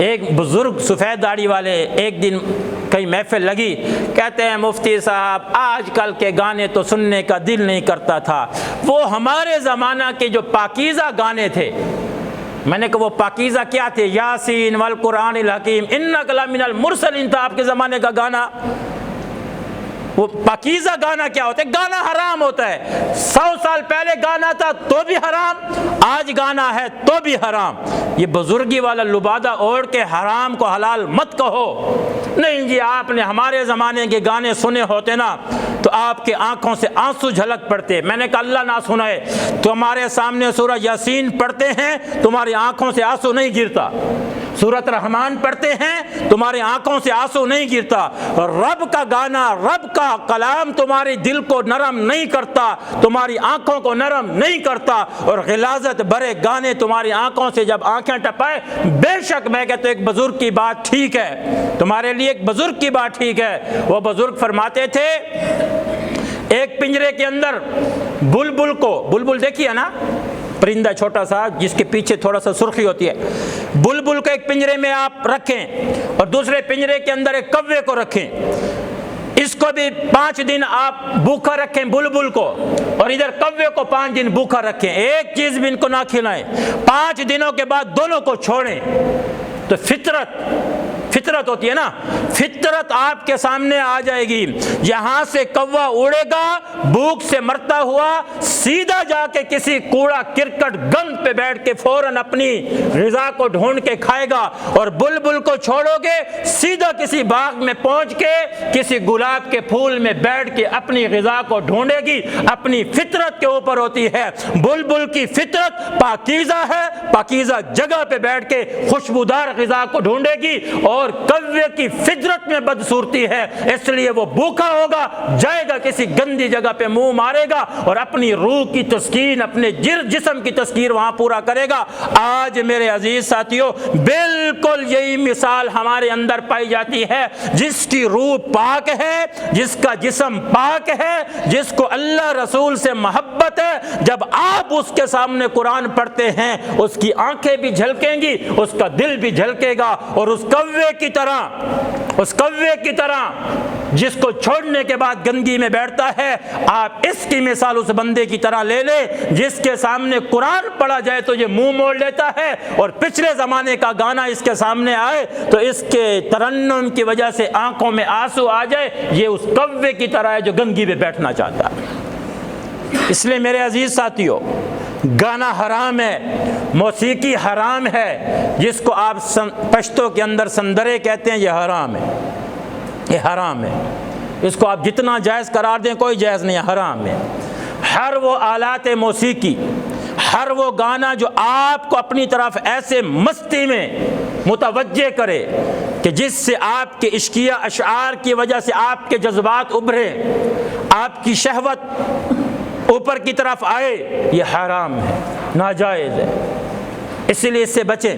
ایک بزرگ سفید داڑھی والے ایک دن کہیں محفل لگی، کہتے ہیں مفتی صاحب آج کل کے گانے تو سننے کا دل نہیں کرتا تھا، وہ ہمارے زمانہ کے جو پاکیزہ گانے تھے۔ میں نے کہا وہ پاکیزہ کیا تھے؟ یاسین والقرآن الحکیم انک لمن المرسلین تھا آپ کے زمانے کا گانا۔ وہ پاکیزہ گانا کیا ہوتا ہے؟ گانا حرام ہوتا ہے۔ 100 سال پہلے گانا تھا تو بھی حرام، آج گانا ہے تو بھی حرام۔ یہ بزرگی والا لبادہ اوڑھ کے حرام کو حلال مت کہو۔ نہیں جی آپ نے ہمارے زمانے کے گانے سنے ہوتے نا تو آپ کے آنکھوں سے آنسو جھلک پڑتے۔ میں نے کہا اللہ نہ سنائے، تمہارے سامنے سورہ یاسین پڑھتے ہیں تمہاری آنکھوں سے آنسو نہیں گرتا، سورۃ رحمان پڑھتے ہیں تمہاری آنکھوں سے آنسو نہیں گرتا۔ رب کا گانا، رب کا کلام تمہارے دل کو نرم نہیں کرتا، تمہاری آنکھوں کو نرم نہیں کرتا، اور غلاظت بھرے گانے تمہاری آنکھوں سے جب آنکھیں ٹپائے، بے شک میں کہتا ہوں ایک بزرگ کی بات ٹھیک ہے، تمہارے لیے ایک بزرگ کی بات ٹھیک ہے۔ وہ بزرگ فرماتے تھے ایک پنجرے کے اندر بلبل کو، بلبل دیکھیے نا پرندہ چھوٹا سا جس کے پیچھے تھوڑا سا سرخی ہوتی ہے، بلبل کو ایک پنجرے میں آپ رکھیں اور دوسرے پنجرے کے اندر ایک کوے کو رکھیں، اس کو بھی 5 دن آپ بھوکا رکھیں بلبل کو، اور ادھر کوے کو 5 دن بھوکا رکھیں، ایک چیز بھی ان کو نہ کھلائیں، 5 دنوں کے بعد دونوں کو چھوڑیں، تو فطرت ہوتی ہے نا، فطرت آپ کے سامنے آ جائے گی۔ یہاں سے کوا اڑے گا بھوک سے مرتا ہوا، سیدھا جا کے کسی کوڑا کرکٹ گند پہ بیٹھ کے فوراً اپنی غذا کو ڈھونڈ کے کھائے گا، اور بلبل کو چھوڑو گے سیدھا کسی باغ میں پہنچ کے کسی گلاب کے پھول میں بیٹھ کے اپنی غذا کو ڈھونڈے گی، اپنی فطرت کے اوپر ہوتی ہے۔ بلبل کی فطرت پاکیزہ ہے، پاکیزہ جگہ پہ بیٹھ کے خوشبودار غذا کو ڈھونڈے گی، اور کوے کی فطرت میں بدصورتی ہے، اس لیے وہ بھوکا ہوگا، جائے گا کسی گندی جگہ پہ منہ مارے گا اور اپنی روح کی تسکین، اپنے جسم کی تسکین وہاں پورا کرے گا۔ آج میرے عزیز ساتھیوں بالکل یہی مثال ہمارے اندر پائی جاتی ہے۔ جس کی روح پاک ہے، جس کا جسم پاک ہے، جس کو اللہ رسول سے محبت ہے، جب آپ اس کے سامنے قرآن پڑھتے ہیں اس کی آنکھیں بھی جھلکیں گی، اس کا دل بھی جھلکے گا، اور اس کوے کی طرح جس کو چھوڑنے کے بعد گندگی میں بیٹھتا ہے، آپ اس کی مثال اس بندے کی طرح لے لیں جس کے سامنے قرآن پڑھا جائے تو یہ منہ موڑ لیتا ہے، اور پچھلے زمانے کا گانا اس کے سامنے آئے تو اس کے ترنم کی وجہ سے آنکھوں میں آنسو آ جائے۔ یہ اس کوے کی طرح ہے جو گندگی میں بیٹھنا چاہتا ہے۔ اس لیے میرے عزیز ساتھیوں گانا حرام ہے، موسیقی حرام ہے، جس کو آپ پشتو کے اندر سندرے کہتے ہیں، یہ حرام ہے، یہ حرام ہے۔ اس کو آپ جتنا جائز قرار دیں کوئی جائز نہیں ہے، حرام ہے۔ ہر وہ آلات موسیقی، ہر وہ گانا جو آپ کو اپنی طرف ایسے مستی میں متوجہ کرے کہ جس سے آپ کے عشقیہ اشعار کی وجہ سے آپ کے جذبات ابھرے، آپ کی شہوت اوپر کی طرف آئے، یہ حرام ہے، ناجائز ہے، اس لیے اس سے بچیں۔